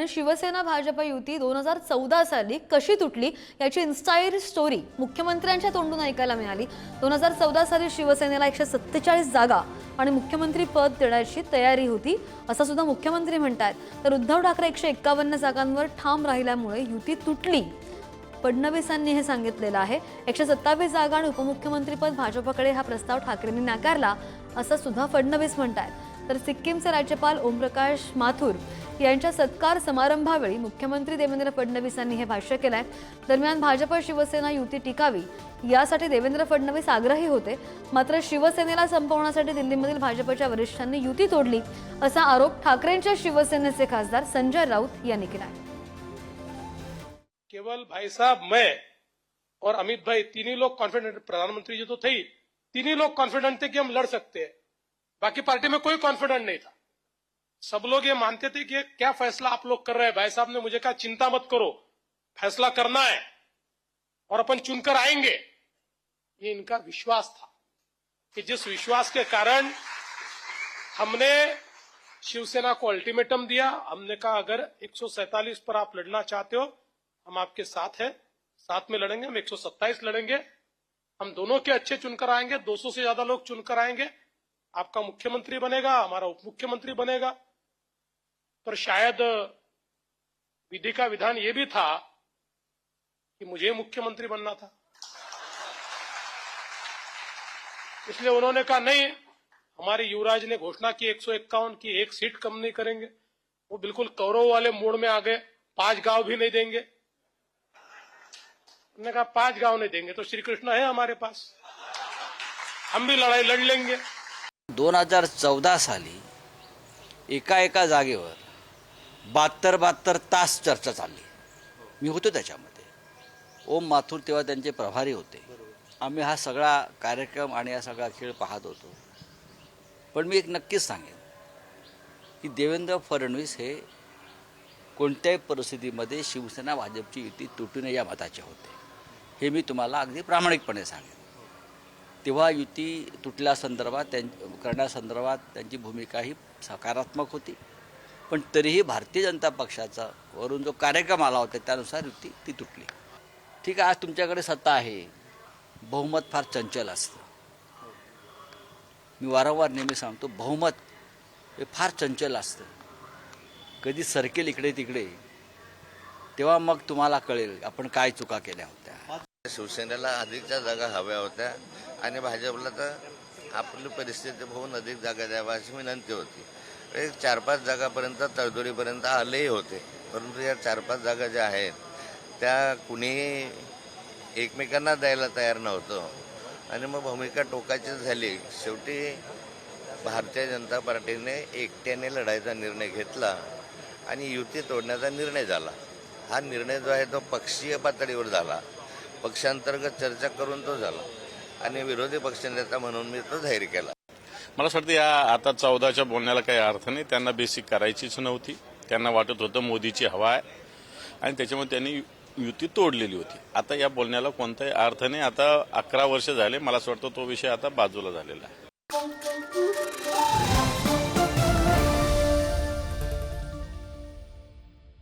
दरम्यान शिवसेना भाजप युती 2014 साली कशी तुटली याची इन्स्पायर स्टोरी मुख्यमंत्र्यांच्या तोंडून ऐकायला मिळाली। 2014 साली शिवसेनेला 147 जागा आणि मुख्यमंत्री पद देण्याची तयारी होती असं सुद्धा मुख्यमंत्री म्हणतात। तर उद्धव ठाकरे 151 जागांवर ठाम राहिल्यामुळे युती तुटली। फडणवीसांनी हे सांगितलेलं आहे। 127 जागा आणि उपमुख्यमंत्रीपद भाजपकडे हा प्रस्ताव ठाकरेंनी नाकारला असं सुद्धा फडणवीस म्हणतात। तर सिक्कीमचे राज्यपाल ओमप्रकाश माथुर यांच्या सत्कार समारंभावेळी मुख्यमंत्री देवेंद्र फडणवीसांनी हे भाष्य केलंय। दरम्यान भाजप शिवसेना युती टिकावी यासाठी देवेंद्र फडणवीस आग्रही होते, मात्र शिवसेनेला संपवण्यासाठी दिल्लीमधील भाजपच्या वरिष्ठांनी युती तोडली असा आरोप ठाकरेंच्या शिवसेनेचे खासदार संजय राऊत यांनी केला। केवल भाई साहब, मैं और अमित भाई तीन ही लोग कॉन्फिडेंट, प्रधानमंत्री जी तो थे ही, तीन ही लोग कॉन्फिडेंट थे कि हम लड़ सकते हैं। बाकी पार्टी में कोई कॉन्फिडेंट नहीं था। सब लोग ये मानते थे कि क्या फैसला आप लोग कर रहे हैं। भाई साहब ने मुझे कहा चिंता मत करो, फैसला करना है और अपन चुनकर आएंगे। ये इनका विश्वास था कि जिस विश्वास के कारण हमने शिवसेना को अल्टीमेटम दिया। हमने कहा अगर 147 पर आप लड़ना चाहते हो हम आपके साथ हैं, साथ में लड़ेंगे। हम 127 लड़ेंगे, हम दोनों के अच्छे चुनकर आएंगे, 200 से ज्यादा लोग चुनकर आएंगे। आपका मुख्यमंत्री बनेगा, हमारा उप मुख्यमंत्री बनेगा। पर शायद विधि का विधान ये भी था कि मुझे मुख्यमंत्री बनना था, इसलिए उन्होंने कहा नहीं, हमारे युवराज ने घोषणा की 151 की, एक सीट कम नहीं करेंगे। वो बिल्कुल कौरव वाले मोड़ में आ गए, 5 गांव भी नहीं देंगे। उन्होंने कहा 5 गांव नहीं देंगे तो श्री कृष्ण है हमारे पास, हम भी लड़ाई लड़ लेंगे। 2014 साली एका जागेवर 72 तास चर्चा चालली। मी होतो त्याच्यामध्ये। ओम माथुर तेव्हा त्यांचे प्रभारी होते। आम्ही हा सगळा कार्यक्रम आणि हा सगळा खेळ पाहत होतो। पण मी एक नक्कीच सांगेन की देवेंद्र फडणवीस हे कोणत्याही परिस्थितीमध्ये शिवसेना भाजपची युती तुटू नये या मताचे होते। हे मी तुम्हाला अगदी प्रामाणिकपणे सांगेन। तेव्हा युती तुटल्यासंदर्भात करण्यासंदर्भात त्यांची भूमिका ही सकारात्मक होती, पण तरीही भारतीय जनता पक्षाचा वरून जो कार्यक्रम आला होता त्यानुसार युती ती तुटली। ठीक आहे, आज तुमच्याकडे सत्ता आहे, बहुमत फार चंचल असतं। मी वारंवार नेहमी सांगतो, बहुमत हे फार चंचल असतं, कधी सरकेल इकडे तिकडे, तेव्हा मग तुम्हाला कळेल आपण काय चुका केल्या होत्या। शिवसेनेला अधिकच्या जागा हव्या होत्या आणि भाजपला तर आपली परिस्थिती पाहून अधिक जागा द्यावा अशी विनंती होती। 4-5 जागापर्यंत तडजोडीपर्यंत आलेही होते, परंतु या 4-5 जागा ज्या आहेत त्या कुणीही एकमेकांना द्यायला तयार नव्हतं आणि मग भूमिका टोकाची झाली। शेवटी भारतीय जनता पार्टीने एकट्याने लढायचा निर्णय घेतला आणि युती तोडण्याचा निर्णय झाला। हा निर्णय जो आहे तो पक्षीय पातळीवर झाला, पक्षांतर्गत चर्चा करून तो झाला आणि विरोधी पक्षनेता म्हणून मी तो जाहीर केला। मला असं वाटतं या आता 14च्या बोलण्याला काही अर्थ नाही। त्यांना बेसिक करायचीच नव्हती, त्यांना वाटत होतं मोदीची हवा आहे आणि त्याच्यामुळे त्यांनी युती तोडलेली होती। आता या बोलण्याला कोणताही अर्थ नाही। आता 11 वर्ष झाले, मला असं वाटतं तो विषय आता बाजूला झालेला आहे।